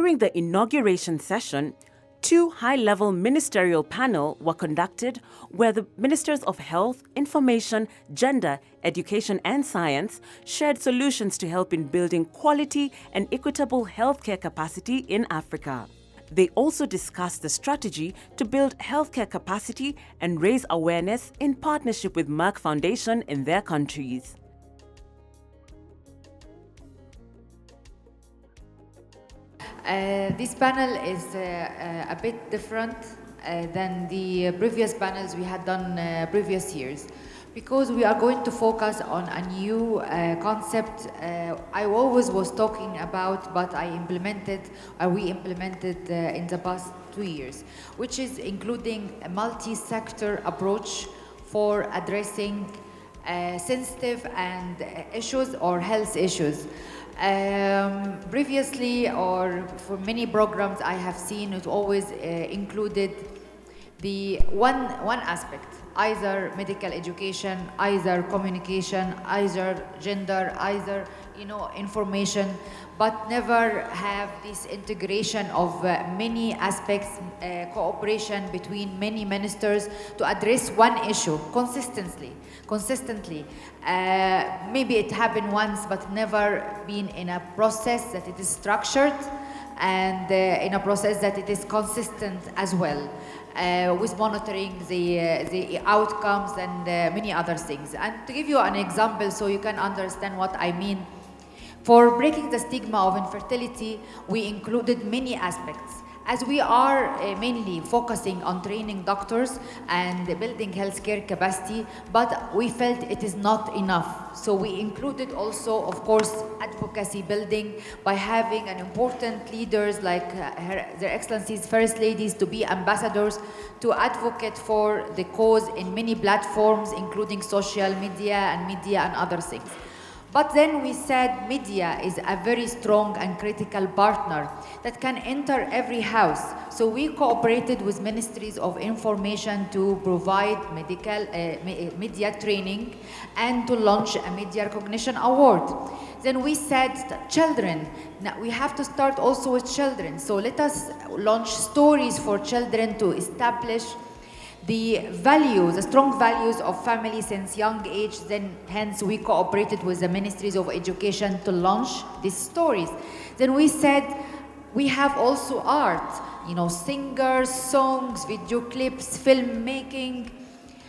During the inauguration session, 2 high-level ministerial panel were conducted where the Ministers of Health, Information, Gender, Education and Science shared solutions to help in building quality and equitable healthcare capacity in Africa. They also discussed the strategy to build healthcare capacity and raise awareness in partnership with Merck Foundation in their countries. This panel is a bit different than the previous panels we had done previous years, because we are going to focus on a new concept I always was talking about, but we implemented in the past 2 years, which is including a multi-sector approach for addressing sensitive and issues or health issues. Previously, or for many programs I have seen, it always included the one aspect, either medical education, either communication, either gender, either information, but never have this integration of many aspects, cooperation between many ministers to address one issue consistently. Maybe it happened once, but never been in a process that it is structured and in a process that it is consistent as well, with monitoring the outcomes and many other things. And to give you an example so you can understand what I mean, for breaking the stigma of infertility, we included many aspects. As we are mainly focusing on training doctors and building healthcare capacity, but we felt it is not enough. So we included also, of course, advocacy building by having an important leaders like Their Excellencies First Ladies to be ambassadors to advocate for the cause in many platforms, including social media and other things. But then we said media is a very strong and critical partner that can enter every house. So we cooperated with Ministries of Information to provide media training and to launch a Media Recognition Award. Then we said children. Now we have to start also with children. So let us launch stories for children to establish the values, the strong values of family since young age. Then hence we cooperated with the Ministries of Education to launch these stories. Then we said we have also art, singers, songs, video clips, filmmaking,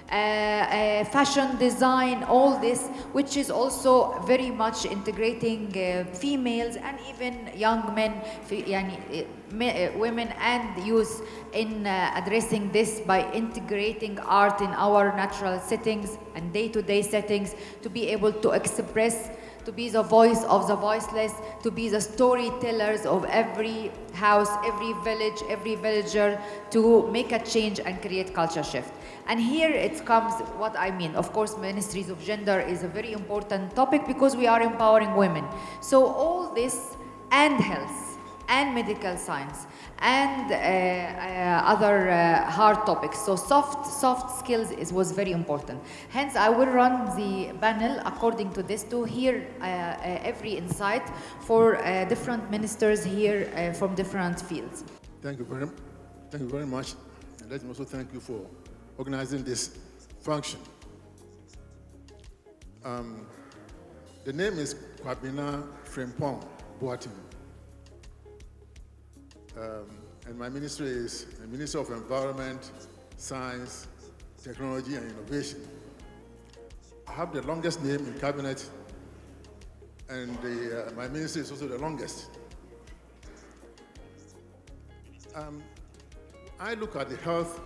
fashion design, all this, which is also very much integrating females and even young men, women and youth in addressing this by integrating art in our natural settings and day-to-day settings to be able to express, to be the voice of the voiceless, to be the storytellers of every house, every village, every villager, to make a change and create culture shift. And here it comes what I mean. Of course, Ministries of Gender is a very important topic because we are empowering women. So all this and health and medical science and other hard topics. So soft skills was very important. Hence, I will run the panel according to this to hear every insight for different ministers here from different fields. Thank you very much. And let me also thank you for organizing this function. The name is Kwabena Frimpong Boating. And my ministry is the Minister of Environment, Science, Technology and Innovation. I have the longest name in cabinet, and my ministry is also the longest. I look at the health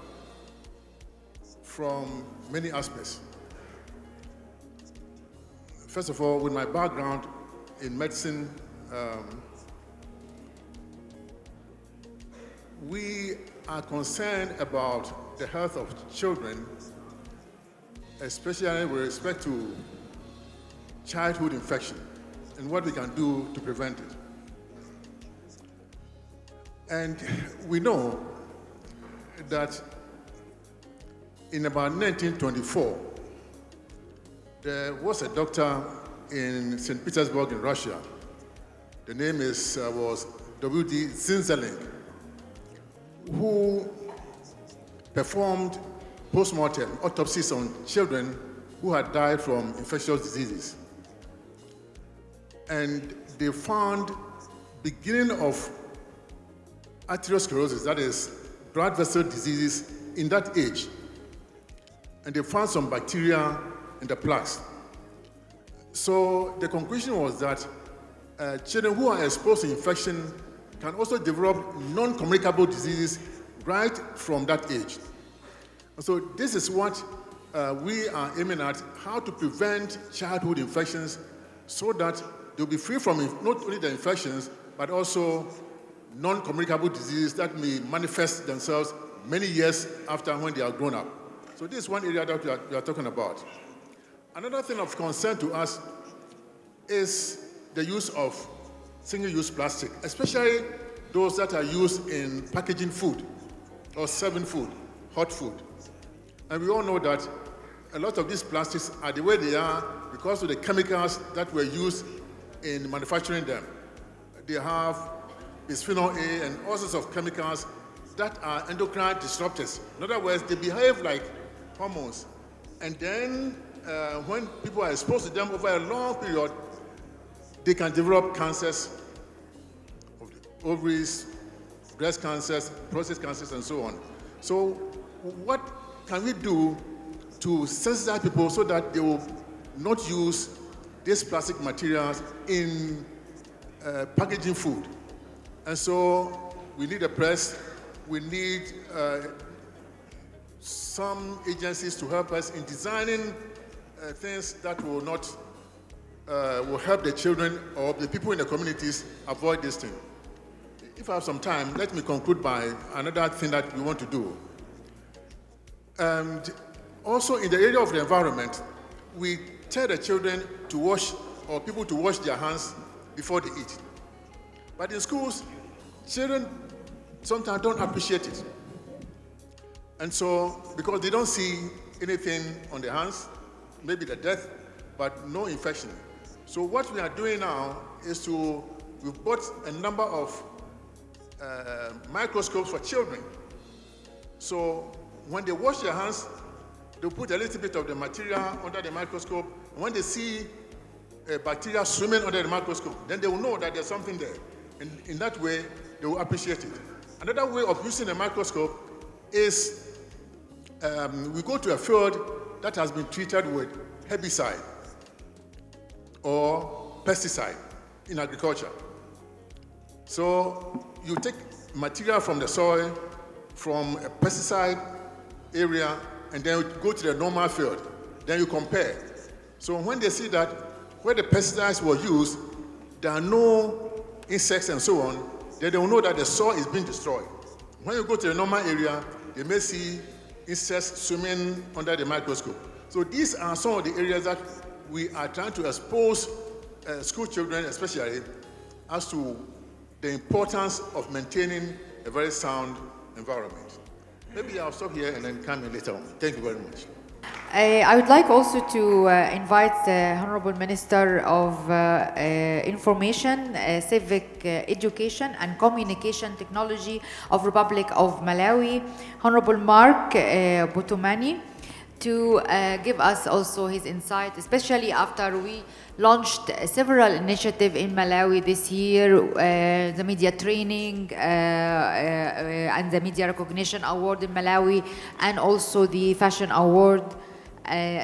from many aspects. First of all, with my background in medicine, we are concerned about the health of children, especially with respect to childhood infection and what we can do to prevent it. And we know that in about 1924, there was a doctor in St. Petersburg in Russia. The name was W.D. Zinzerling, who performed post-mortem autopsies on children who had died from infectious diseases. And they found beginning of arteriosclerosis, that is, blood vessel diseases in that age. And they found some bacteria in the plaques. So the conclusion was that children who are exposed to infection can also develop non-communicable diseases right from that age. And so this is what we are aiming at, how to prevent childhood infections so that they'll be free from not only the infections, but also non-communicable diseases that may manifest themselves many years after when they are grown up. So this is one area that we are talking about. Another thing of concern to us is the use of single-use plastic, especially those that are used in packaging food or serving food, hot food. And we all know that a lot of these plastics are the way they are because of the chemicals that were used in manufacturing them. They have bisphenol A and all sorts of chemicals that are endocrine disruptors. In other words, they behave like hormones. And then when people are exposed to them over a long period, they can develop cancers of the ovaries, breast cancers, prostate cancers, and so on. So what can we do to sensitize people so that they will not use these plastic materials in packaging food? And so we need a press, we need some agencies to help us in designing things that will not will help the children or the people in the communities avoid this thing. If I have some time, let me conclude by another thing that we want to do. And also in the area of the environment, we tell the children to wash, or people to wash their hands before they eat. But in schools, children sometimes don't appreciate it. And so, because they don't see anything on their hands, maybe the death, but no infection. So what we are doing now is we've bought a number of microscopes for children. So when they wash their hands, they'll put a little bit of the material under the microscope. And when they see bacteria swimming under the microscope, then they will know that there's something there. And in that way, they will appreciate it. Another way of using a microscope is we go to a field that has been treated with herbicide or pesticide in agriculture. So you take material from the soil, from a pesticide area, and then you go to the normal field. Then you compare. So when they see that where the pesticides were used, there are no insects and so on, then they will know that the soil is being destroyed. When you go to the normal area, they may see insects swimming under the microscope. So these are some of the areas that we are trying to expose school children, especially, as to the importance of maintaining a very sound environment. Maybe I'll stop here and then come in later on. Thank you very much. I would like also to invite the Honorable Minister of Information, Civic Education and Communication Technology of Republic of Malawi, Honorable Mark Butumani, to give us also his insight, especially after we launched several initiatives in Malawi this year, the media training and the media recognition award in Malawi, and also the fashion award,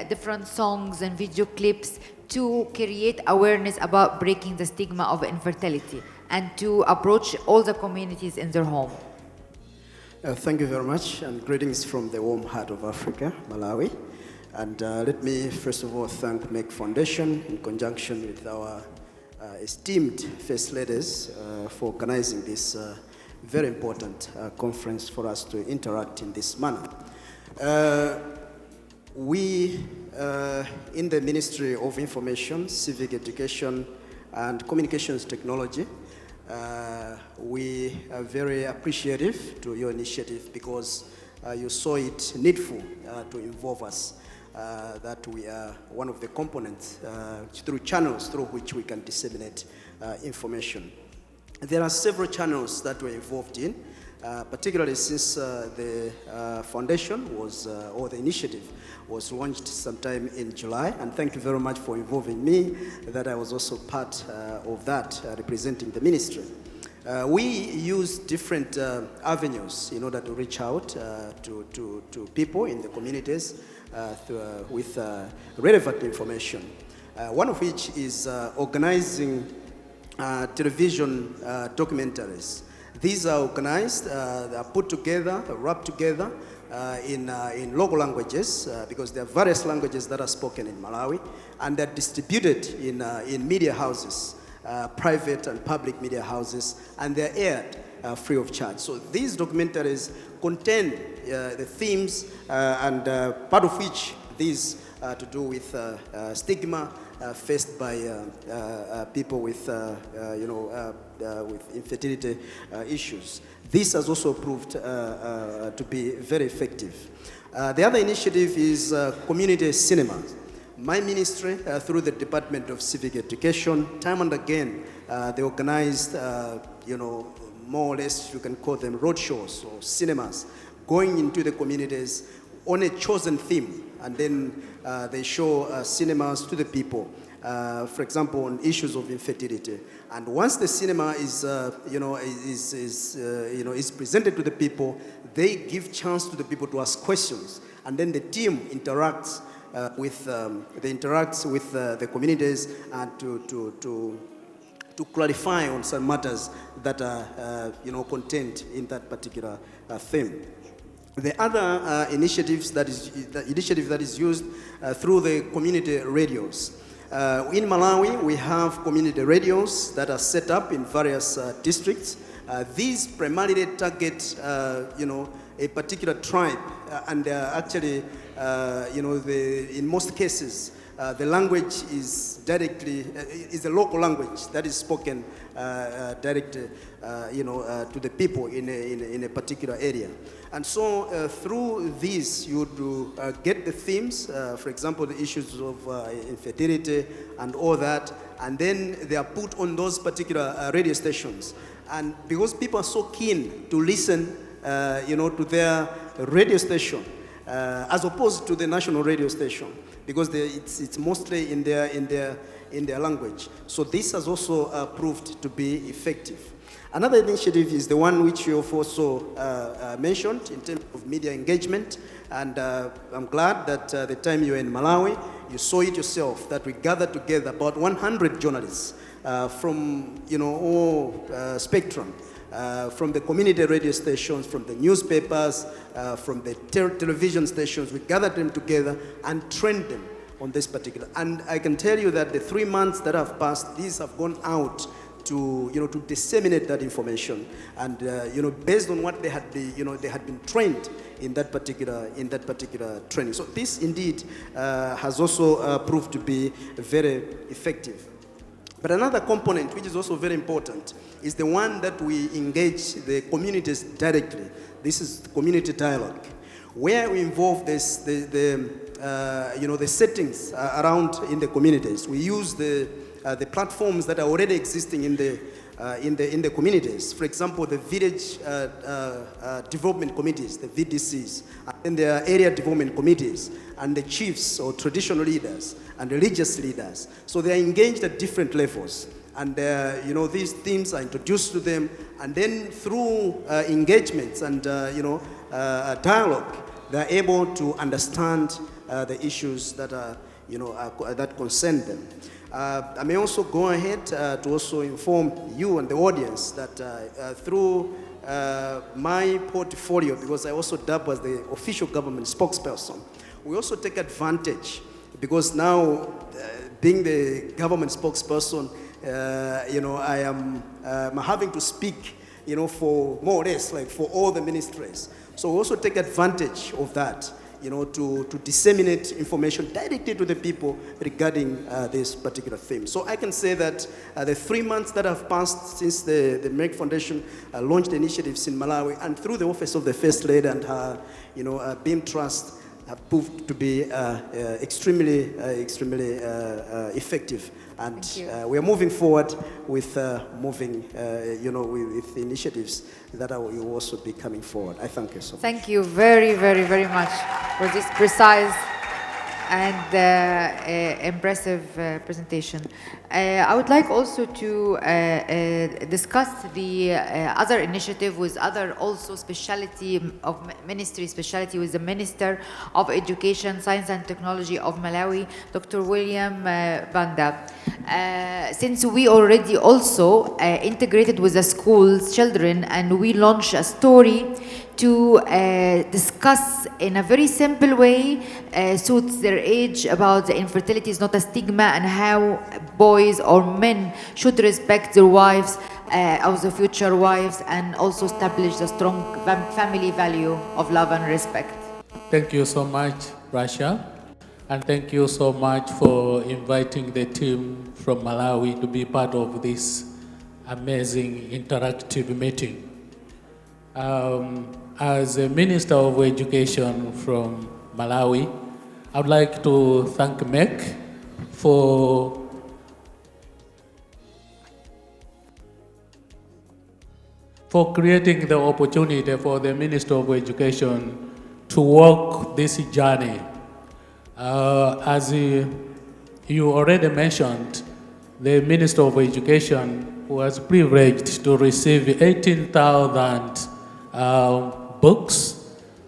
different songs and video clips to create awareness about breaking the stigma of infertility and to approach all the communities in their home. Thank you very much, and greetings from the warm heart of Africa, Malawi. And let me first of all thank Merck Foundation in conjunction with our esteemed First Ladies for organizing this very important conference for us to interact in this manner. We, in the Ministry of Information, Civic Education and Communications Technology, we are very appreciative to your initiative because you saw it needful to involve us, that we are one of the components through channels through which we can disseminate information. there are several channels that we're involved in, particularly since the foundation was, or the initiative was launched sometime in July. And thank you very much for involving me, that I was also part of that, representing the ministry. We use different avenues in order to reach out to people in the communities with relevant information. One of which is organizing television documentaries. These are organized, they are put together, wrapped together in local languages, because there are various languages that are spoken in Malawi, and they're distributed in media houses, private and public media houses, and they're aired free of charge. So these documentaries contain the themes, and part of which these to do with stigma faced by people with, with infertility issues. This has also proved to be very effective. The other initiative is community cinemas. My ministry, through the Department of Civic Education, time and again, they organized, more or less, you can call them roadshows or cinemas, going into the communities on a chosen theme, and then they show cinemas to the people. For example, on issues of infertility. And once the cinema is, is presented to the people, they give chance to the people to ask questions, and then the team interacts with the communities and to clarify on some matters that are contained in that particular theme. The other initiative that is used through the community radios. In Malawi, we have community radios that are set up in various districts. These primarily target, a particular tribe, and actually, in most cases, the language is directly is a local language that is spoken directly, to the people in a particular area. And so through these, you would get the themes, for example, the issues of infertility and all that, and then they are put on those particular radio stations. And because people are so keen to listen, to their radio station, as opposed to the national radio station, because it's mostly in their language. So this has also proved to be effective. Another initiative is the one which you have also mentioned in terms of media engagement, and I'm glad that the time you were in Malawi, you saw it yourself, that we gathered together about 100 journalists from all spectrum, from the community radio stations, from the newspapers, from the television stations. We gathered them together and trained them on this particular. And I can tell you that the 3 months that have passed, these have gone out to disseminate that information, and based on what they had been trained in that particular training. So this indeed has also proved to be very effective. But another component which is also very important is the one that we engage the communities directly. This is community dialogue, where we involve the settings around in the communities. We use the platforms that are already existing in the communities. For example, the village development committees, the VDCs, and the area development committees, and the chiefs or traditional leaders and religious leaders. So they are engaged at different levels, and these themes are introduced to them, and then through engagements and dialogue, they are able to understand the issues that are that concern them. I may also go ahead to also inform you and the audience that through my portfolio, because I also dub as the official government spokesperson, we also take advantage, because now being the government spokesperson, I am having to speak, for more or less like for all the ministries. So we also take advantage of that, to disseminate information directly to the people regarding this particular theme. So I can say that the 3 months that have passed since the Merck Foundation launched initiatives in Malawi, and through the Office of the First Lady and her, Beam Trust, have proved to be extremely effective. And we are moving forward with with initiatives that will also be coming forward. I thank you so much. Thank you very, very, very much for this precise and impressive presentation. I would like also to discuss the other initiative with other also specialty of ministry specialty with the Minister of Education, Science and Technology of Malawi, Dr. William Banda. Since we already also integrated with the schools children, and we launched a story to discuss in a very simple way, suits their age, about the infertility is not a stigma and how boys or men should respect their wives, of the future wives, and also establish the strong family value of love and respect. Thank you so much, Rasha. And thank you so much for inviting the team from Malawi to be part of this amazing interactive meeting. As a Minister of Education from Malawi, I would like to thank Merck for creating the opportunity for the Minister of Education to walk this journey. As you already mentioned, the Minister of Education was privileged to receive 18,000 books,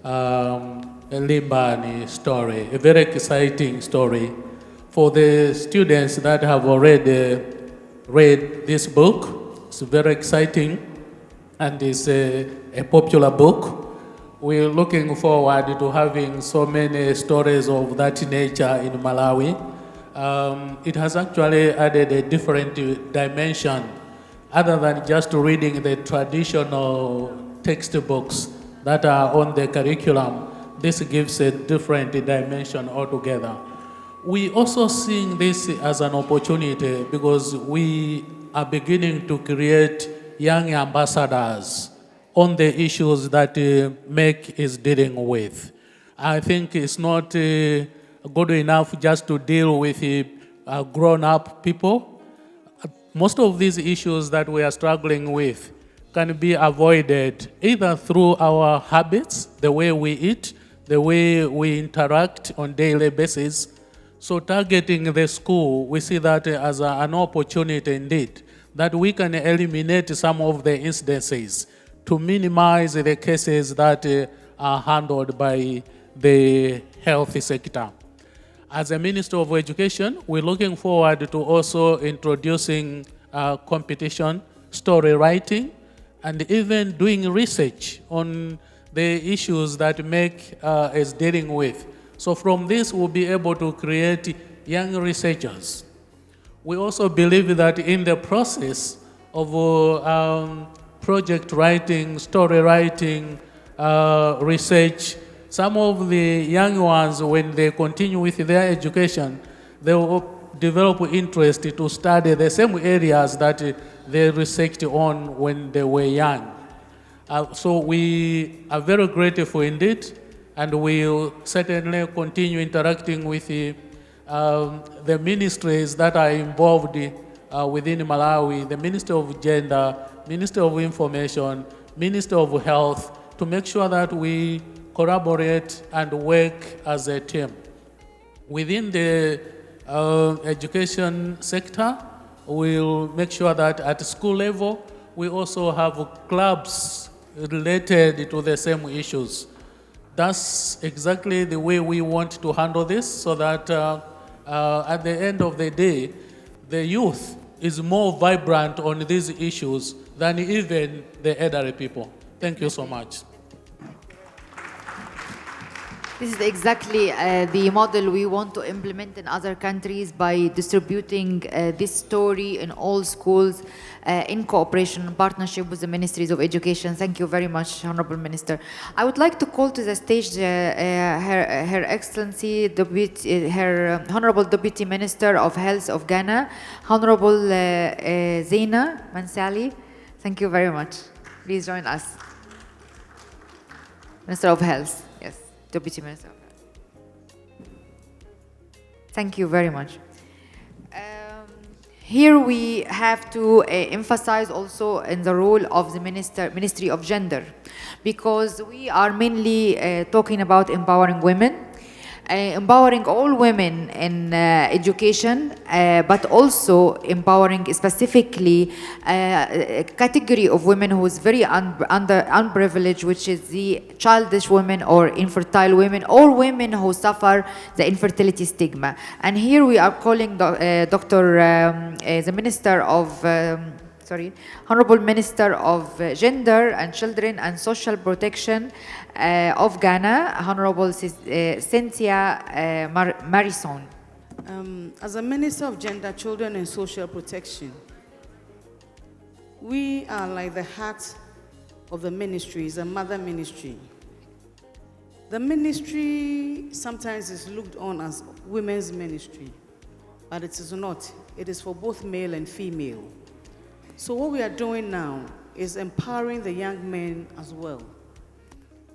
a Limbani story, a very exciting story. For the students that have already read this book, it's very exciting and it's a popular book. We're looking forward to having so many stories of that nature in Malawi. It has actually added a different dimension other than just reading the traditional textbooks that are on the curriculum. This gives a different dimension altogether. We also see this as an opportunity because we are beginning to create young ambassadors on the issues that Merck is dealing with. I think it's not good enough just to deal with grown-up people. Most of these issues that we are struggling with can be avoided either through our habits, the way we eat, the way we interact on a daily basis. So targeting the school, we see that as an opportunity indeed, that we can eliminate some of the incidences to minimize the cases that are handled by the health sector. As a Minister of Education, we're looking forward to also introducing competition, story writing, and even doing research on the issues that Merck is dealing with. So from this, we'll be able to create young researchers. We also believe that in the process of project writing, story writing, research, some of the young ones, when they continue with their education, they will develop interest to study the same areas that they researched on when they were young. So we are very grateful indeed, and we'll certainly continue interacting with the ministries that are involved within Malawi, the Ministry of Gender, Ministry of Information, Ministry of Health, to make sure that we collaborate and work as a team. Within the education sector, we'll make sure that at school level, we also have clubs related to the same issues. That's exactly the way we want to handle this, so that at the end of the day, the youth is more vibrant on these issues than even the elderly people. Thank you so much. This is exactly the model we want to implement in other countries by distributing this story in all schools in cooperation and partnership with the Ministries of Education. Thank you very much, Honorable Minister. I would like to call to the stage Her Excellency, her Honorable Deputy Minister of Health of Ghana, Honorable Zaina Mansali. Thank you very much. Please join us. Minister of Health. Deputy Minister. Thank you very much. Here we have to emphasize also in the role of the Ministry of Gender, because we are mainly talking about empowering women, empowering all women in education, but also empowering specifically a category of women who is very unprivileged, which is the childish women or infertile women, or women who suffer the infertility stigma. And here we are calling the Minister of Honorable Minister of Gender and Children and Social Protection of Ghana, Honorable Cynthia Marison. As a Minister of Gender, Children and Social Protection, we are like the heart of the ministry, is a mother ministry. The ministry sometimes is looked on as women's ministry, but it is not. It is for both male and female. So what we are doing now is empowering the young men as well.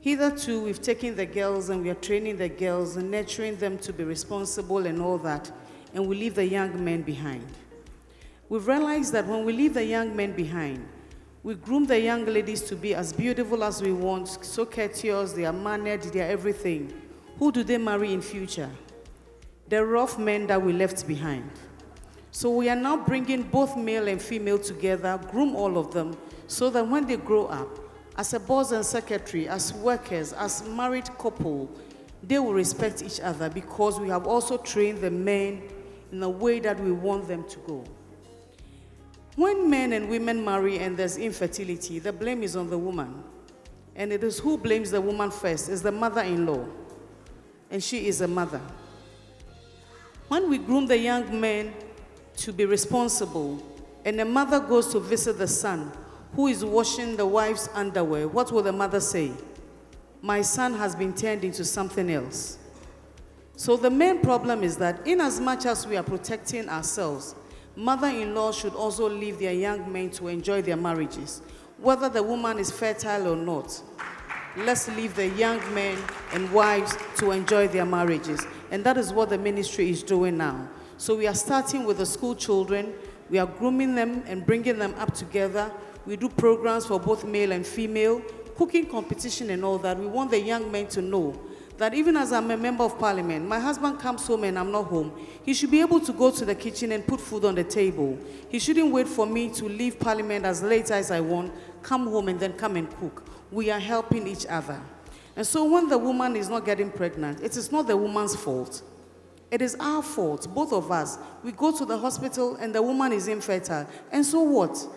Hitherto, we've taken the girls and we are training the girls and nurturing them to be responsible and all that, and we leave the young men behind. We've realized that when we leave the young men behind, we groom the young ladies to be as beautiful as we want, so courteous, they are mannered, they are everything. Who do they marry in future? The rough men that we left behind. So we are now bringing both male and female together, groom all of them, so that when they grow up, as a boss and secretary, as workers, as married couple, they will respect each other, because we have also trained the men in the way that we want them to go. When men and women marry and there's infertility, the blame is on the woman. And it is who blames the woman first? It's the mother-in-law. And she is a mother. When we groom the young men to be responsible, and the mother goes to visit the son who is washing the wife's underwear, what will the mother say? My son has been turned into something else. So the main problem is that in as much as we are protecting ourselves, mother-in-law should also leave their young men to enjoy their marriages. Whether the woman is fertile or not, let's leave the young men and wives to enjoy their marriages. And that is what the ministry is doing now. So we are starting with the school children. We are grooming them and bringing them up together. We do programs for both male and female, cooking competition and all that. We want the young men to know that even as I'm a member of parliament, my husband comes home and I'm not home, he should be able to go to the kitchen and put food on the table. He shouldn't wait for me to leave parliament as late as I want, come home and then come and cook. We are helping each other. And so when the woman is not getting pregnant, it is not the woman's fault. It is our fault, both of us. We go to the hospital and the woman is infertile. And so what?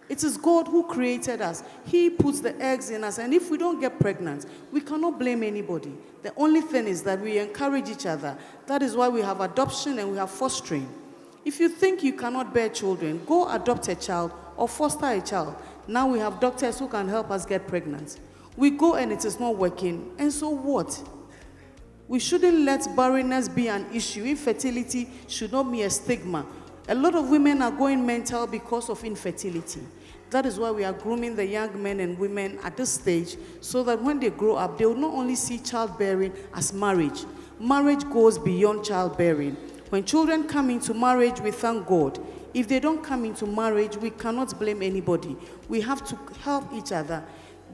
It is God who created us. He puts the eggs in us. And if we don't get pregnant, we cannot blame anybody. The only thing is that we encourage each other. That is why we have adoption and we have fostering. If you think you cannot bear children, go adopt a child or foster a child. Now we have doctors who can help us get pregnant. We go and it is not working. And so what? We shouldn't let barrenness be an issue. Infertility should not be a stigma. A lot of women are going mental because of infertility. That is why we are grooming the young men and women at this stage, so that when they grow up, they will not only see childbearing as marriage. Marriage goes beyond childbearing. When children come into marriage, we thank God. If they don't come into marriage, we cannot blame anybody. We have to help each other.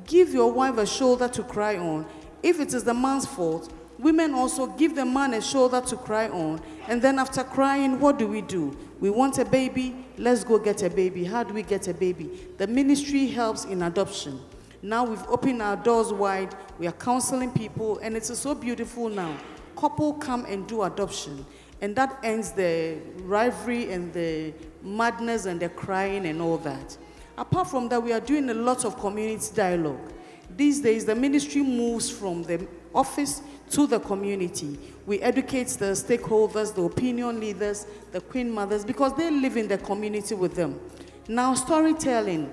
Give your wife a shoulder to cry on. If it is the man's fault, women also give the man a shoulder to cry on. And then after crying, what do? We want a baby, let's go get a baby. How do we get a baby? The ministry helps in adoption. Now we've opened our doors wide, we are counseling people, and it's so beautiful now. Couple come and do adoption, and that ends the rivalry and the madness and the crying and all that. Apart from that, we are doing a lot of community dialogue. These days, the ministry moves from the office to the community. We educate the stakeholders, the opinion leaders, the queen mothers, because they live in the community with them. Now, storytelling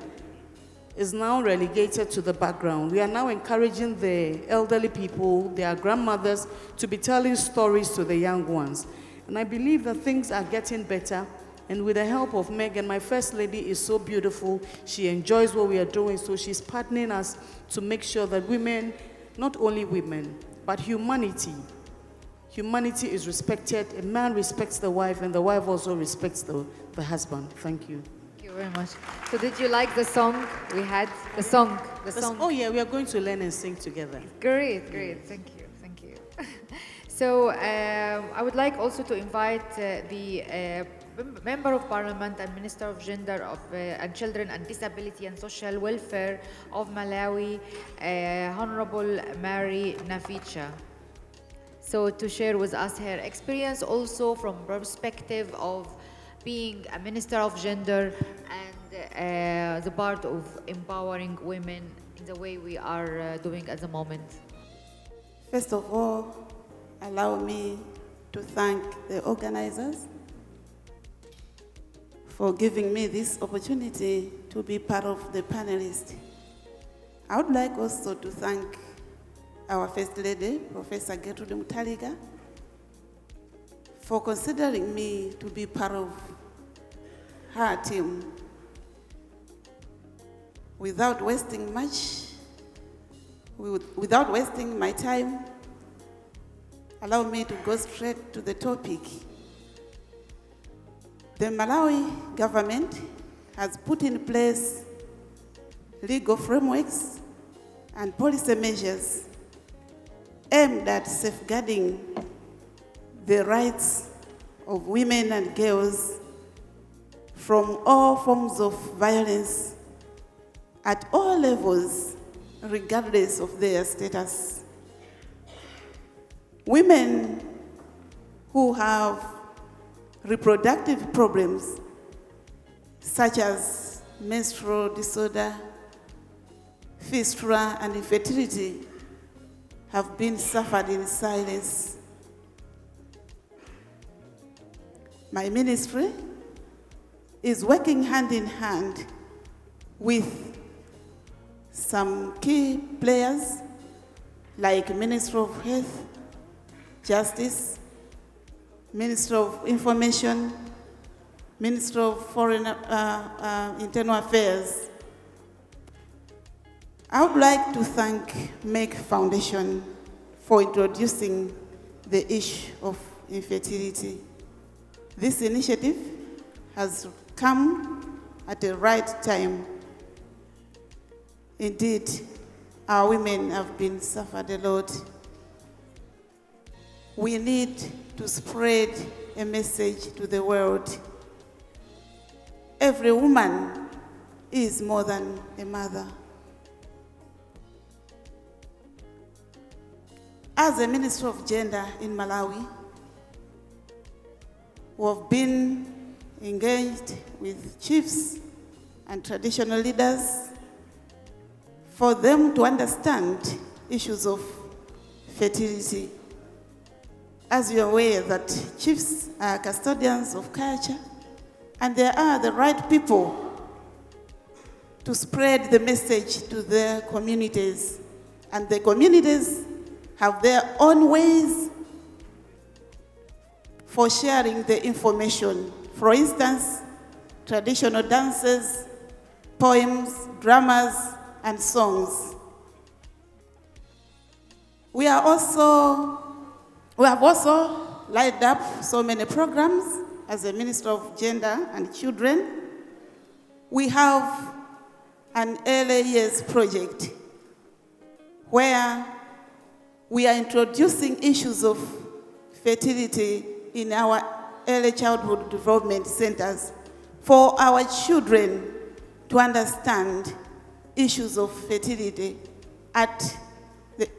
is now relegated to the background. We are now encouraging the elderly people, their grandmothers, to be telling stories to the young ones. And I believe that things are getting better. And with the help of Megan, my first lady is so beautiful. She enjoys what we are doing, so she's partnering us to make sure that women, not only women, but humanity humanity is respected, a man respects the wife, and the wife also respects the husband. Thank you. Thank you very much. So did you like the song we had? The song. Oh yeah, we are going to learn and sing together. Great. Thank you. So I would like also to invite the Member of Parliament and Minister of Gender and Children and Disability and Social Welfare of Malawi, Honorable Mary Naficha. So to share with us her experience also from perspective of being a Minister of Gender and the part of empowering women in the way we are doing at the moment. First of all, allow me to thank the organizers for giving me this opportunity to be part of the panelists. I would like also to thank our First Lady, Professor Gertrude Mutaliga, for considering me to be part of her team. Without wasting my time, allow me to go straight to the topic. The Malawi government has put in place legal frameworks and policy measures aimed at safeguarding the rights of women and girls from all forms of violence at all levels, regardless of their status. Women who have reproductive problems such as menstrual disorder, fistula, and infertility have been suffered in silence. My ministry is working hand in hand with some key players like Minister of Health, Justice, Minister of Information, Minister of Foreign Internal Affairs. I would like to thank Merck Foundation for introducing the issue of infertility. This initiative has come at the right time. Indeed, our women have been suffered a lot. We need to spread a message to the world. Every woman is more than a mother. As a Minister of Gender in Malawi, we have been engaged with chiefs and traditional leaders for them to understand issues of fertility. As you're aware that chiefs are custodians of culture, and they are the right people to spread the message to their communities. And the communities have their own ways for sharing the information. For instance, traditional dances, poems, dramas, and songs. We have also lined up so many programs as a Minister of Gender and Children. We have an early years project where we are introducing issues of fertility in our early childhood development centers for our children to understand issues of fertility at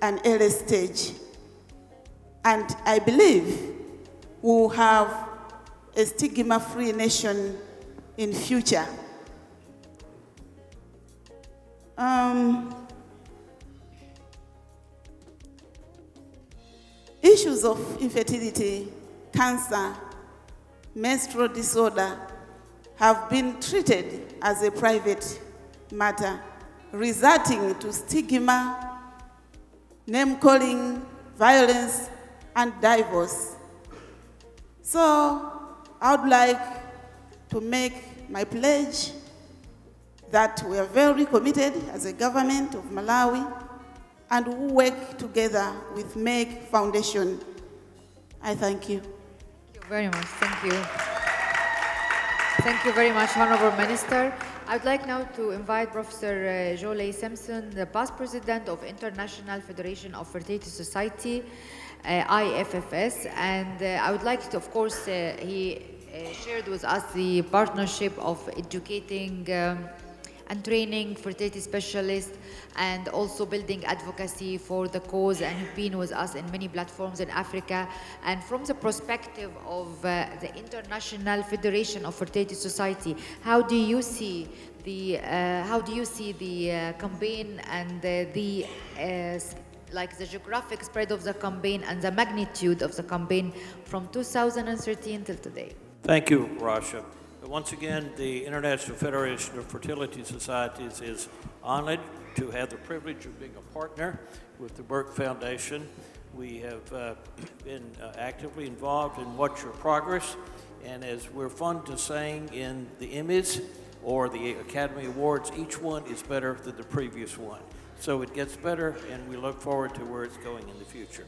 an early stage. And I believe we will have a stigma-free nation in future. Issues of infertility, cancer, menstrual disorder have been treated as a private matter, resulting to stigma, name-calling, violence, and divorce. So I would like to make my pledge that we are very committed as a government of Malawi and we work together with Merck Foundation I thank you. Thank you very much. Thank you. Thank you very much, Honorable Minister. I would like now to invite Professor Jolie Simpson, the past president of International Federation of Fertility Society, IFFS, and I would like to, of course, he shared with us the partnership of educating and training fertility specialists and also building advocacy for the cause, and have been with us in many platforms in Africa. And from the perspective of the International Federation of Fertility Society, how do you see the campaign and the geographic spread of the campaign and the magnitude of the campaign from 2013 till today? Thank you, Rasha. Once again, the International Federation of Fertility Societies is honored to have the privilege of being a partner with the Merck Foundation. We have been actively involved in Watch Your Progress, and as we're fond to saying in the Emmys or the Academy Awards, each one is better than the previous one. So it gets better, and we look forward to where it's going in the future.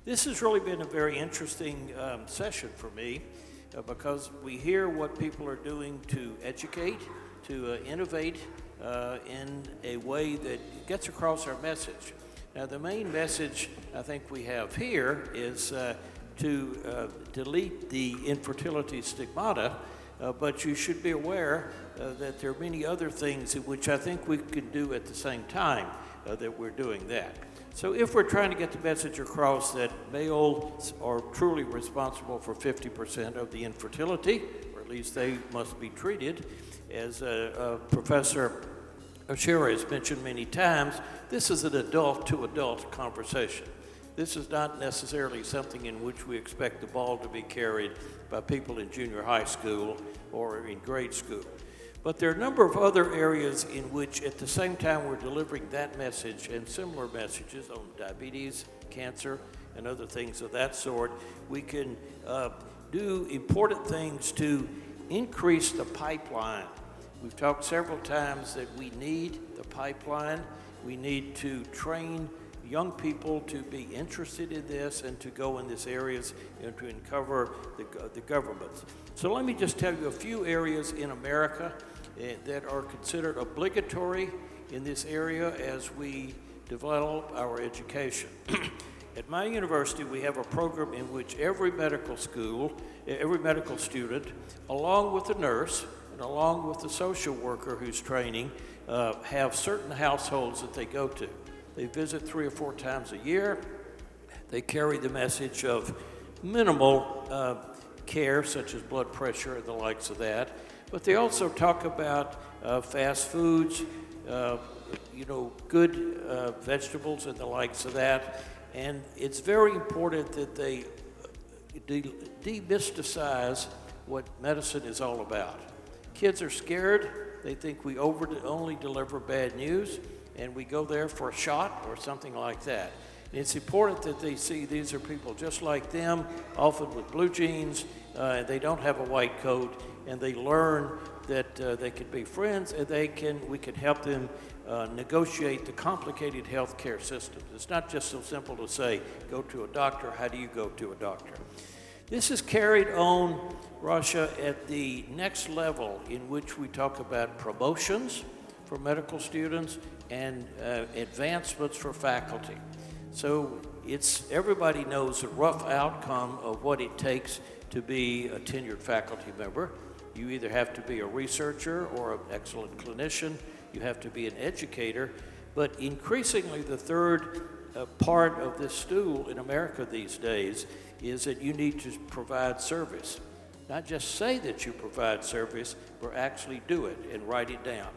This has really been a very interesting session for me, because we hear what people are doing to educate, to innovate in a way that gets across our message. Now, the main message I think we have here is to delete the infertility stigmata, but you should be aware that there are many other things in which I think we can do at the same time that we're doing that. So if we're trying to get the message across that males are truly responsible for 50% of the infertility, or at least they must be treated, as Professor Ashira has mentioned many times, this is an adult-to-adult conversation. This is not necessarily something in which we expect the ball to be carried by people in junior high school or in grade school. But there are a number of other areas in which, at the same time we're delivering that message and similar messages on diabetes, cancer, and other things of that sort, we can do important things to increase the pipeline. We've talked several times that we need the pipeline. We need to train young people to be interested in this and to go in these areas and to uncover the governments. So let me just tell you a few areas in America that are considered obligatory in this area as we develop our education. At my university, we have a program in which every medical student, along with the nurse and along with the social worker who's training, have certain households that they go to. They visit 3 or 4 times a year. They carry the message of minimal care, such as blood pressure and the likes of that. But they also talk about fast foods, good vegetables and the likes of that. And it's very important that they demysticize what medicine is all about. Kids are scared. They think we only deliver bad news, and we go there for a shot or something like that. And it's important that they see these are people just like them, often with blue jeans, and they don't have a white coat, and they learn that they can be friends, and we can help them negotiate the complicated healthcare systems. It's not just so simple to say, go to a doctor. How do you go to a doctor? This is carried on, Russia, at the next level in which we talk about promotions for medical students and advancements for faculty. So everybody knows the rough outcome of what it takes to be a tenured faculty member. You either have to be a researcher or an excellent clinician. You have to be an educator. But increasingly, the third part of this stool in America these days is that you need to provide service. Not just say that you provide service, but actually do it and write it down.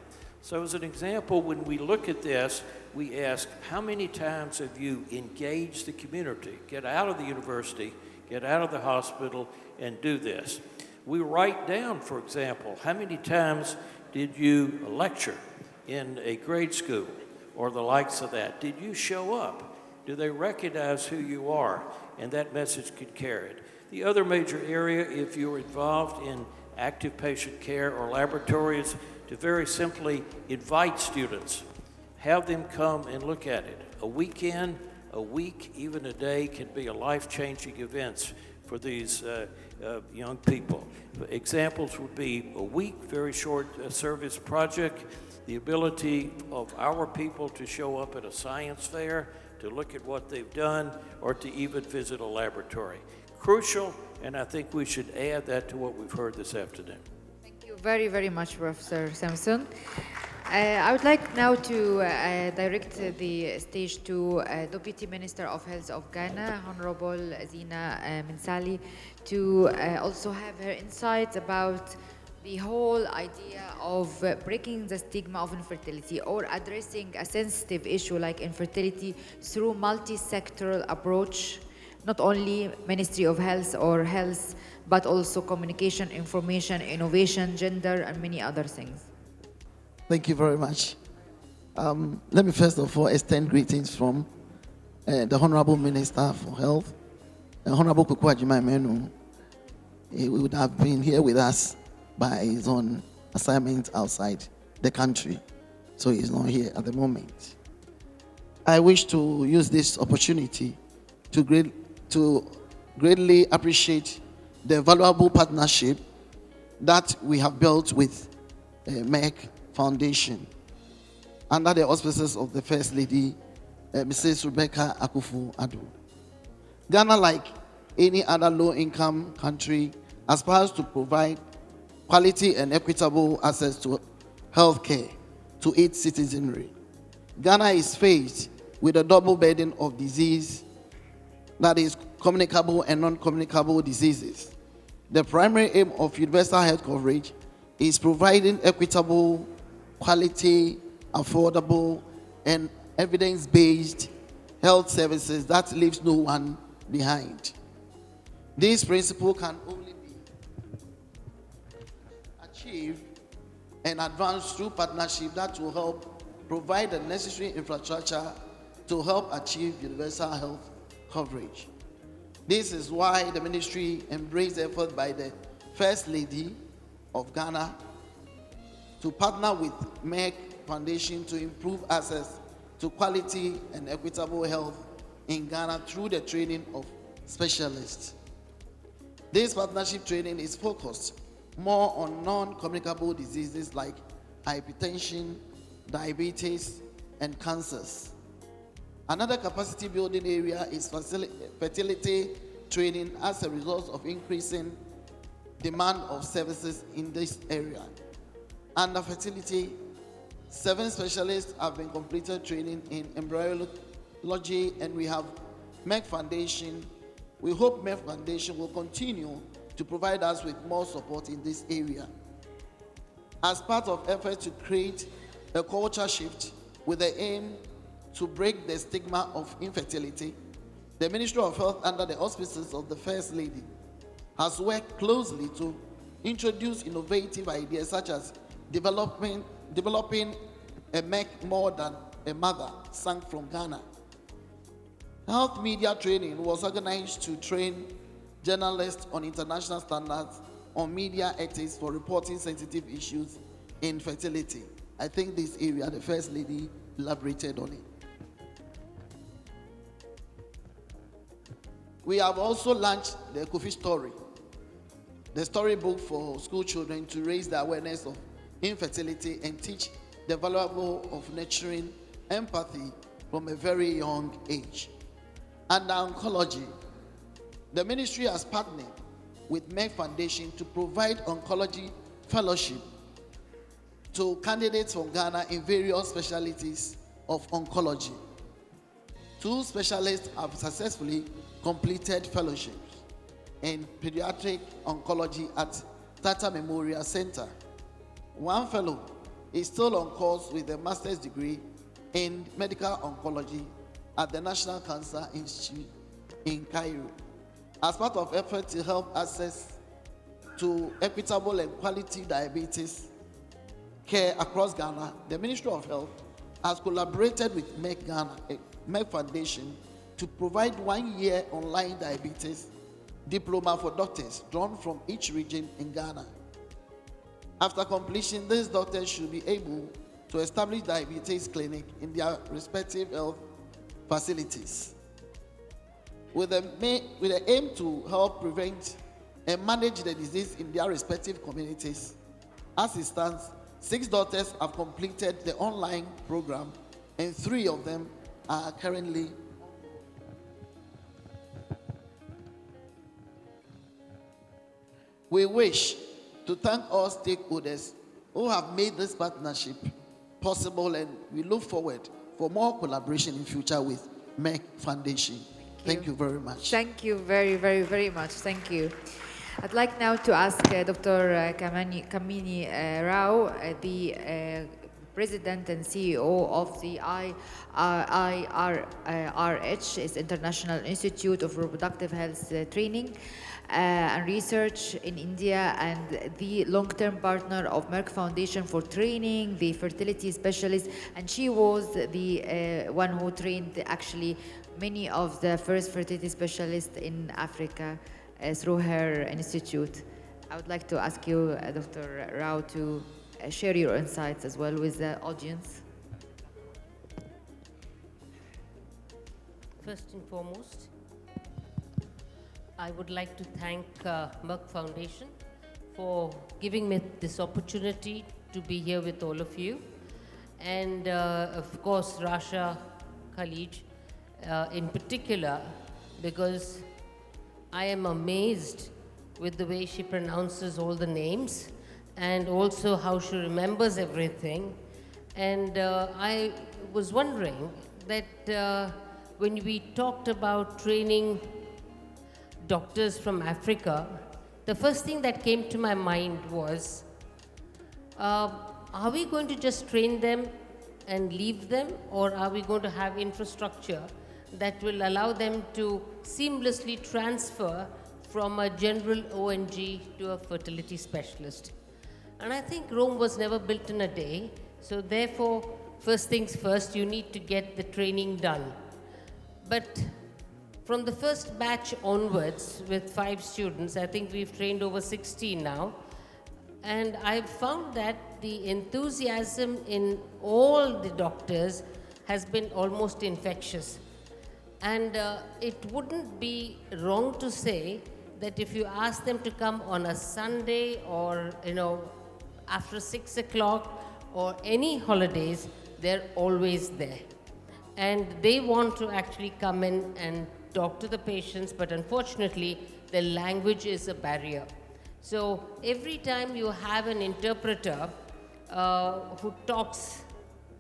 So as an example, when we look at this, we ask, how many times have you engaged the community? Get out of the university, get out of the hospital, and do this. We write down, for example, how many times did you lecture in a grade school or the likes of that? Did you show up? Do they recognize who you are? And that message could carry it. The other major area, if you're involved in active patient care or laboratories, to very simply invite students, have them come and look at it. A weekend, a week, even a day can be a life-changing event for these young people. Examples would be a week, very short service project, the ability of our people to show up at a science fair, to look at what they've done, or to even visit a laboratory. Crucial, and I think we should add that to what we've heard this afternoon. Thank you very, very much, Professor Samson. I would like now to direct the stage to Deputy Minister of Health of Ghana, Honorable Zina Mensali, to also have her insights about the whole idea of breaking the stigma of infertility or addressing a sensitive issue like infertility through multi-sectoral approach, not only Ministry of Health or Health, but also communication, information, innovation, gender, and many other things. Thank you very much. Let me first of all extend greetings from the Honorable Minister for Health, Honorable Kukwa Jimai. He would have been here with us by his own assignment outside the country, so he's not here at the moment. I wish to use this opportunity to greatly appreciate the valuable partnership that we have built with Merck Foundation under the auspices of the First Lady, Mrs. Rebecca Akufo-Addo. Ghana, like any other low-income country, aspires to provide quality and equitable access to health care to its citizenry. Ghana is faced with a double burden of disease, that is communicable and non-communicable diseases. The primary aim of universal health coverage is providing equitable, quality, affordable, and evidence-based health services that leaves no one behind. This principle can only be achieved and advanced through partnership that will help provide the necessary infrastructure to help achieve universal health coverage. This is why the ministry embraced effort by the First Lady of Ghana to partner with Merck Foundation to improve access to quality and equitable health in Ghana through the training of specialists. This partnership training is focused more on non-communicable diseases like hypertension, diabetes, and cancers. Another capacity building area is fertility training as a result of increasing demand of services in this area. Under fertility, 7 specialists have been completed training in embryology, and we have Merck Foundation. We hope Merck Foundation will continue to provide us with more support in this area. As part of efforts to create a culture shift with the aim to break the stigma of infertility, the Ministry of Health, under the auspices of the First Lady, has worked closely to introduce innovative ideas such as developing a Make More Than a Mother, sang from Ghana. Health media training was organized to train journalists on international standards on media ethics for reporting sensitive issues in fertility. I think this area, the First Lady elaborated on it. We have also launched the Kofi Story, the storybook for school children to raise the awareness of infertility and teach the value of nurturing empathy from a very young age. Under oncology, the ministry has partnered with Merck Foundation to provide oncology fellowship to candidates from Ghana in various specialties of oncology. 2 specialists have successfully completed fellowships in pediatric oncology at Tata Memorial Center. 1 fellow is still on course with a master's degree in medical oncology at the National Cancer Institute in Cairo. As part of efforts to help access to equitable and quality diabetes care across Ghana, the Ministry of Health has collaborated with Merck Foundation to provide 1-year online diabetes diploma for doctors drawn from each region in Ghana. After completion, these doctors should be able to establish diabetes clinic in their respective health facilities. with the aim to help prevent and manage the disease in their respective communities. As it stands, 6 daughters have completed the online program, and 3 of them are currently. We wish to thank all stakeholders who have made this partnership possible, and we look forward for more collaboration in future with Merck Foundation. Thank you very much. Thank you very, very, very much. Thank you. I'd like now to ask Dr. Kamini Rao, the President and CEO of the IRH, is International Institute of Reproductive Health Training and Research in India, and the long-term partner of Merck Foundation for training the fertility specialists. And she was the one who trained actually many of the first fertility specialists in Africa through her institute. I would like to ask you, Dr. Rao, to share your insights as well with the audience. First and foremost, I would like to thank Merck Foundation for giving me this opportunity to be here with all of you. And of course, Rasha Khalid in particular, because I am amazed with the way she pronounces all the names and also how she remembers everything. And I was wondering that when we talked about training doctors from Africa, the first thing that came to my mind was, are we going to just train them and leave them, or are we going to have infrastructure that will allow them to seamlessly transfer from a general ONG to a fertility specialist? And I think Rome was never built in a day, so therefore, first things first, you need to get the training done. But from the first batch onwards, with 5 students, I think we've trained over 60 now, and I've found that the enthusiasm in all the doctors has been almost infectious. And it wouldn't be wrong to say that if you ask them to come on a Sunday or, after 6 o'clock or any holidays, they're always there. And they want to actually come in and talk to the patients, but unfortunately, the language is a barrier. So every time you have an interpreter who talks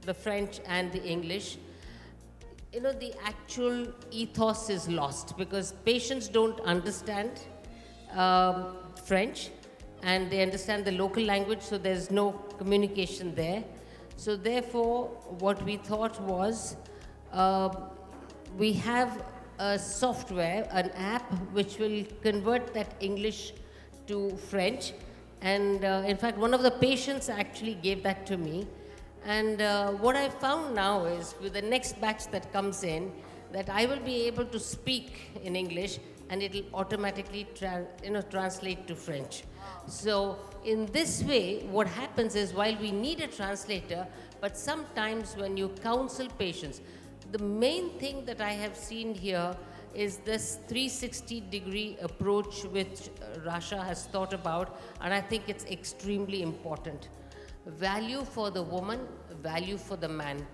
the French and the English, the actual ethos is lost, because patients don't understand French and they understand the local language, so there's no communication there. So therefore, what we thought was, we have a software, an app, which will convert that English to French. And in fact, one of the patients actually gave that to me. And what I found now is, with the next batch that comes in, that I will be able to speak in English and it will automatically translate to French. So in this way, what happens is, while we need a translator, but sometimes when you counsel patients, the main thing that I have seen here is this 360-degree approach which Rasha has thought about, and I think it's extremely important. Value for the woman, value for the man.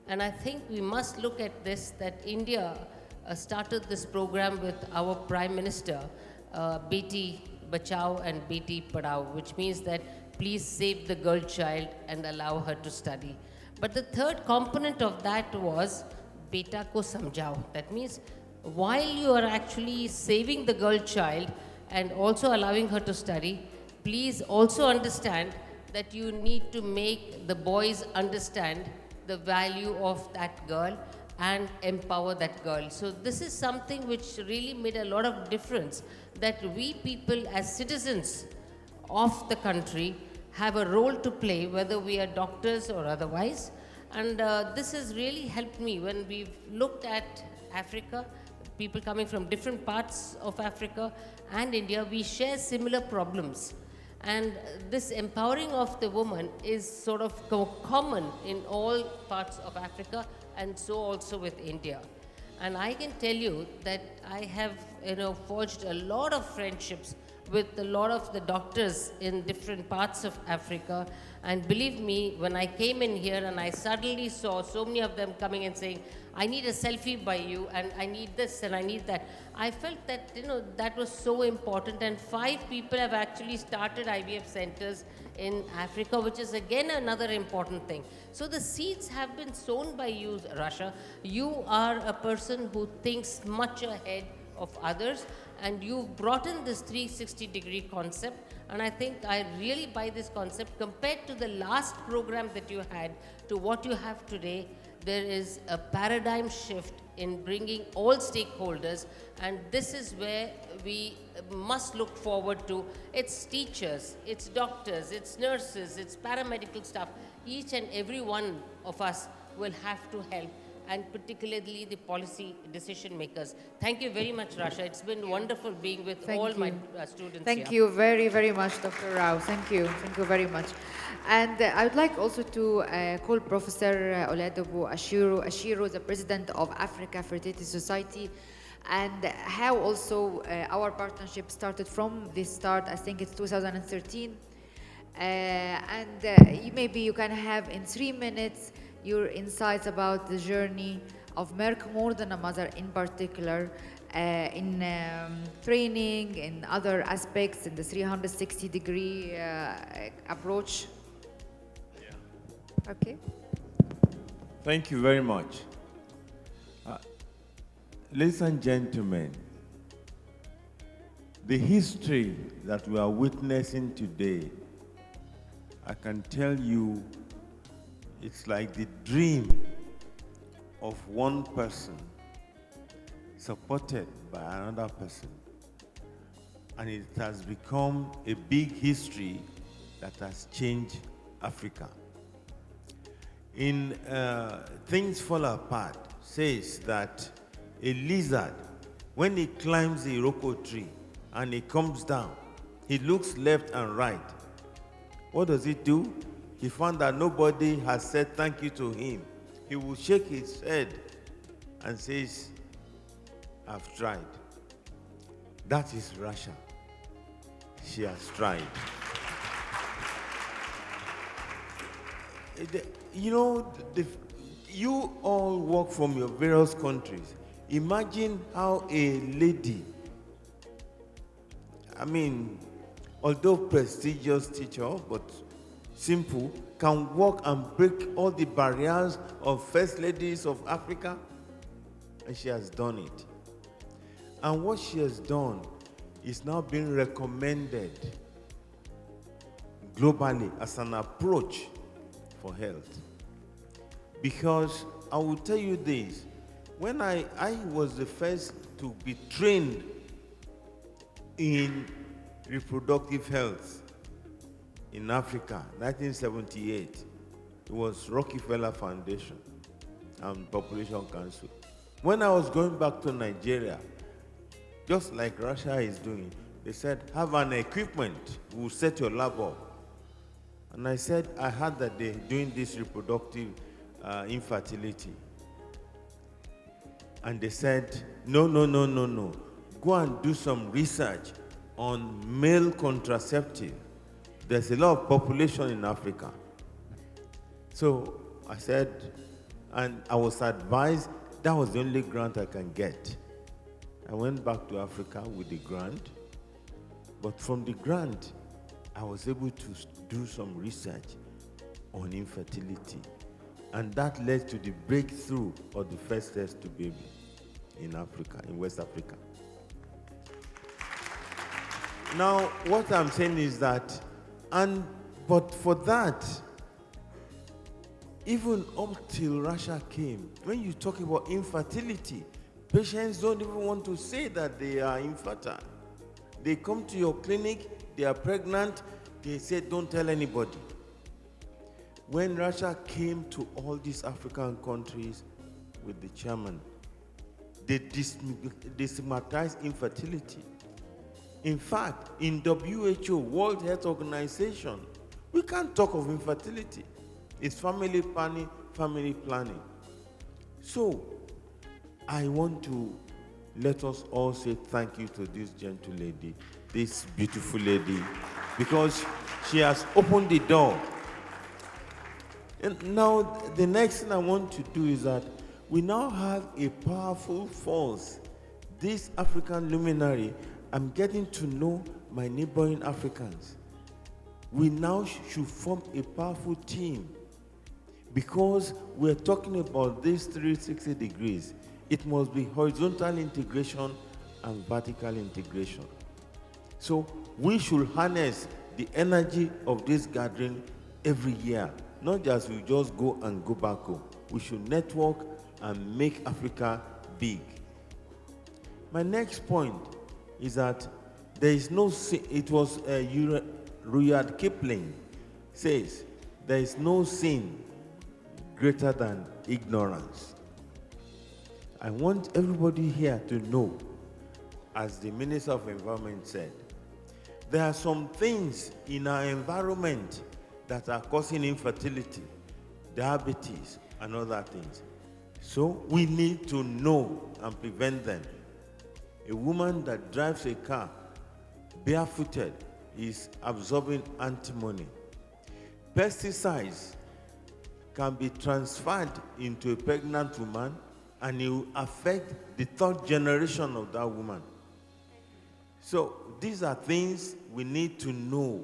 And I think we must look at this, that India started this program with our Prime Minister, Beti Bachao and Beti Padhao, which means that please save the girl child and allow her to study. But the third component of that was Beta ko samjhao. That means while you are actually saving the girl child and also allowing her to study, please also understand that you need to make the boys understand the value of that girl and empower that girl. So this is something which really made a lot of difference, that we people as citizens of the country have a role to play, whether we are doctors or otherwise. And this has really helped me when we've looked at Africa, people coming from different parts of Africa and India, we share similar problems. And this empowering of the woman is sort of common in all parts of Africa, and so also with India. And I can tell you that I have, forged a lot of friendships with a lot of the doctors in different parts of Africa. And believe me, when I came in here and I suddenly saw so many of them coming and saying, I need a selfie by you, and I need this and I need that, I felt that, that was so important. And 5 people have actually started IVF centers in Africa, which is again another important thing. So the seeds have been sown by you, Rasha. You are a person who thinks much ahead of others, and you've brought in this 360-degree concept, and I think I really buy this concept. Compared to the last program that you had to what you have today, there is a paradigm shift in bringing all stakeholders, and this is where we must look forward to. It's teachers, it's doctors, it's nurses, it's paramedical staff. Each and every one of us will have to help, and particularly the policy decision makers. Thank you very much, Rasha. It's been wonderful being with my students Thank here. you very, very much, Dr. Rao. Thank you. Thank you very much. And I would like also to call Professor Oladobu Ashiro, the President of Africa Fertility Society, and how also our partnership started from the start. I think it's 2013. Maybe you can have in 3 minutes your insights about the journey of Merck, more than a mother in particular, in training, in other aspects, in the 360-degree approach. Yeah. Okay. Thank you very much. Ladies and gentlemen, the history that we are witnessing today, I can tell you, it's like the dream of one person supported by another person. And it has become a big history that has changed Africa. In Things Fall Apart says that a lizard, when he climbs the Iroko tree and he comes down, he looks left and right. What does he do? He found that nobody has said thank you to him. He will shake his head and says, I've tried. That is Russia. She has tried. You all work from your various countries. Imagine how a lady, although prestigious teacher, but simple, can walk and break all the barriers of first ladies of Africa, and she has done it. And what she has done is now being recommended globally as an approach for health. Because I will tell you this, when I was the first to be trained in reproductive health in Africa, 1978, it was Rockefeller Foundation and Population Council. When I was going back to Nigeria, just like Russia is doing, they said, have an equipment, we'll set your lab up. And I said, I heard that they're doing this reproductive infertility. And they said, no. Go and do some research on male contraceptive. There's a lot of population in Africa. So I said, and I was advised that was the only grant I can get. I went back to Africa with the grant, but from the grant, I was able to do some research on infertility. And that led to the breakthrough of the first test to baby in Africa, in West Africa. Now, what I'm saying is that, but for that, even up till Russia came, when you talk about infertility, patients don't even want to say that they are infertile. They come to your clinic, they are pregnant, they say, don't tell anybody. When Russia came to all these African countries with the chairman, they destigmatized infertility. In fact, in WHO, World Health Organization, we can't talk of infertility. It's family planning. So, I want to let us all say thank you to this gentle lady, this beautiful lady, because she has opened the door. And now the next thing I want to do is that we now have a powerful force. This African luminary, I'm getting to know my neighboring Africans. We now should form a powerful team, because we're talking about these 360 degrees. It must be horizontal integration and vertical integration. So we should harness the energy of this gathering every year. Not just we just go and go back home. We should network and make Africa big. My next point is that there is no sin. It was Rudyard Kipling says, there is no sin greater than ignorance. I want everybody here to know, as the Minister of Environment said, there are some things in our environment that are causing infertility, diabetes, and other things. So we need to know and prevent them. A woman that drives a car barefooted is absorbing antimony. Pesticides can be transferred into a pregnant woman, and it will affect the third generation of that woman. So these are things we need to know.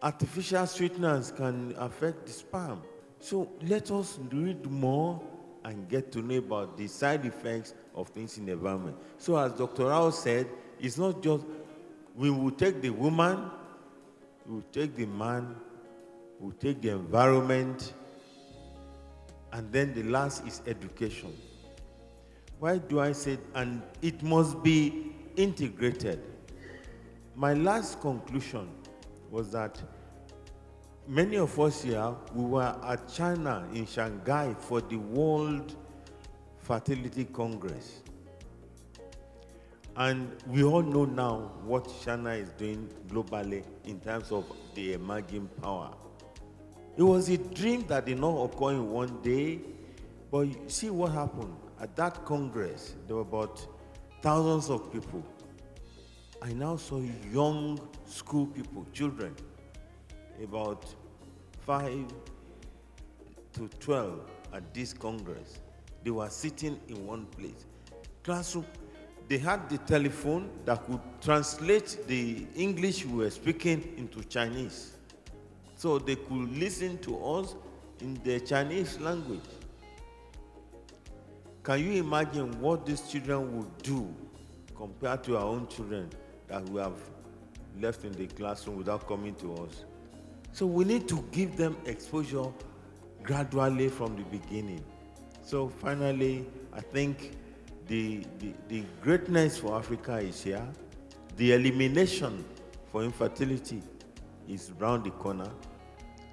Artificial sweeteners can affect the sperm. So let us read more and get to know about the side effects of things in the environment. So as Dr. Rao said, it's not just, we will take the woman, we will take the man, we will take the environment, and then the last is education. Why do I say, and it must be integrated? My last conclusion was that many of us here, we were at China in Shanghai for the World Fertility Congress. And we all know now what China is doing globally in terms of the emerging power. It was a dream that did not occur in one day, but you see what happened. At that Congress, there were about thousands of people. I now saw young school people, children, about 5 to 12 at this Congress. They were sitting in one place. Classroom, they had the telephone that could translate the English we were speaking into Chinese. So they could listen to us in the Chinese language. Can you imagine what these children would do compared to our own children that we have left in the classroom without coming to us? So we need to give them exposure gradually from the beginning. So finally, I think the greatness for Africa is here. The elimination for infertility is around the corner,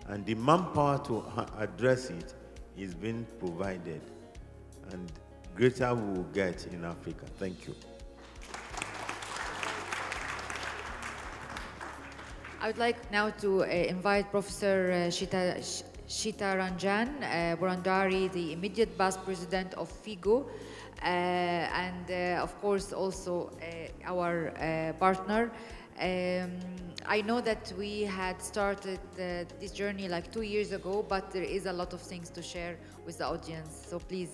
and the manpower to address it is being provided, and greater we will get in Africa. Thank you. I would like now to invite Professor Shitaranjan Burandari, the immediate Vice President of FIGO, and of course also our partner. I know that we had started this journey like 2 years ago, but there is a lot of things to share with the audience. So please,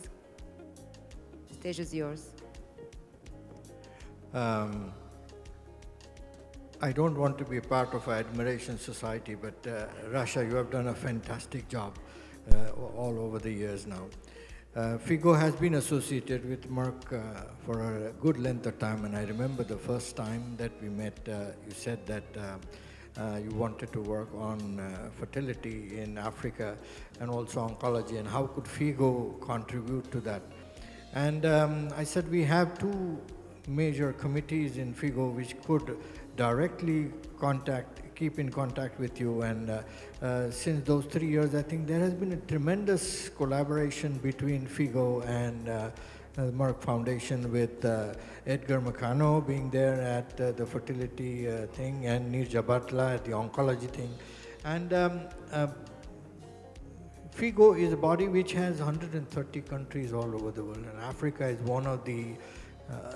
the stage is yours. I don't want to be a part of an admiration society, but Rasha, you have done a fantastic job all over the years now. FIGO has been associated with Merck for a good length of time, and I remember the first time that we met, you said that you wanted to work on fertility in Africa and also oncology, and how could FIGO contribute to that? And I said we have two major committees in FIGO which could directly keep in contact with you, and since those 3 years, I think there has been a tremendous collaboration between FIGO and Merck Foundation, with Edgar Meccano being there at the fertility thing, and Nirja Batla at the oncology thing. And FIGO is a body which has 130 countries all over the world, and Africa is one of the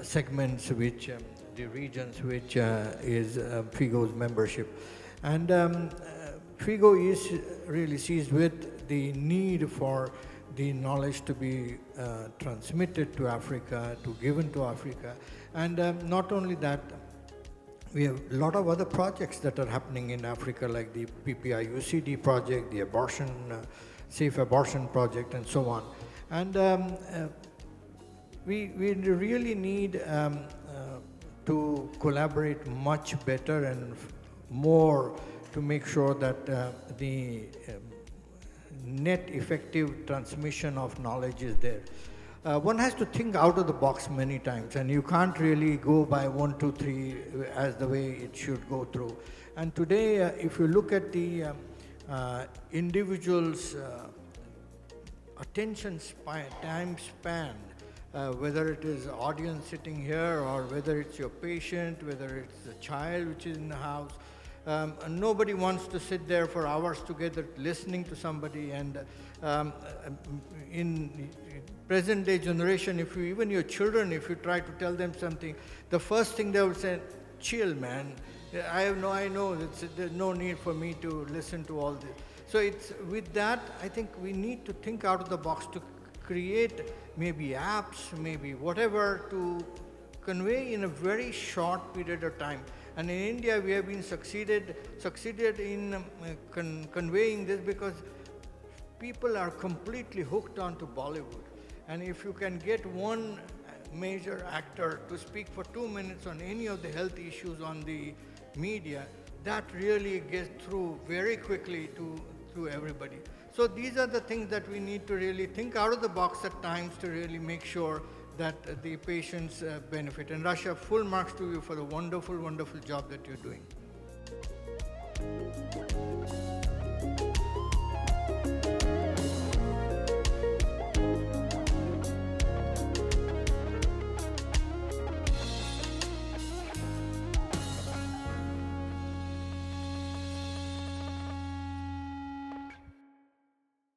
segments which, the regions which is FIGO's membership. And FIGO is really seized with the need for the knowledge to be transmitted to Africa, to given to Africa. And not only that, we have a lot of other projects that are happening in Africa, like the PPI-UCD project, the abortion, safe abortion project, and so on. And we really need to collaborate much better and more to make sure that the net effective transmission of knowledge is there. One has to think out of the box many times, and you can't really go by 1, 2, 3 as the way it should go through. And today, if you look at the individual's attention time span, whether it is audience sitting here or whether it's your patient, whether it's the child which is in the house, nobody wants to sit there for hours together listening to somebody. And in present day generation, if you, even your children, if you try to tell them something, the first thing they will say, chill, man. I know there's no need for me to listen to all this. So it's, with that, I think we need to think out of the box to create maybe apps, maybe whatever, to convey in a very short period of time. And in India, we have been succeeded in conveying this because people are completely hooked onto Bollywood. And if you can get one major actor to speak for 2 minutes on any of the health issues on the media, that really gets through very quickly to everybody. So these are the things that we need to really think out of the box at times to really make sure that the patients benefit. And Rasha, full marks to you for the wonderful, wonderful job that you're doing.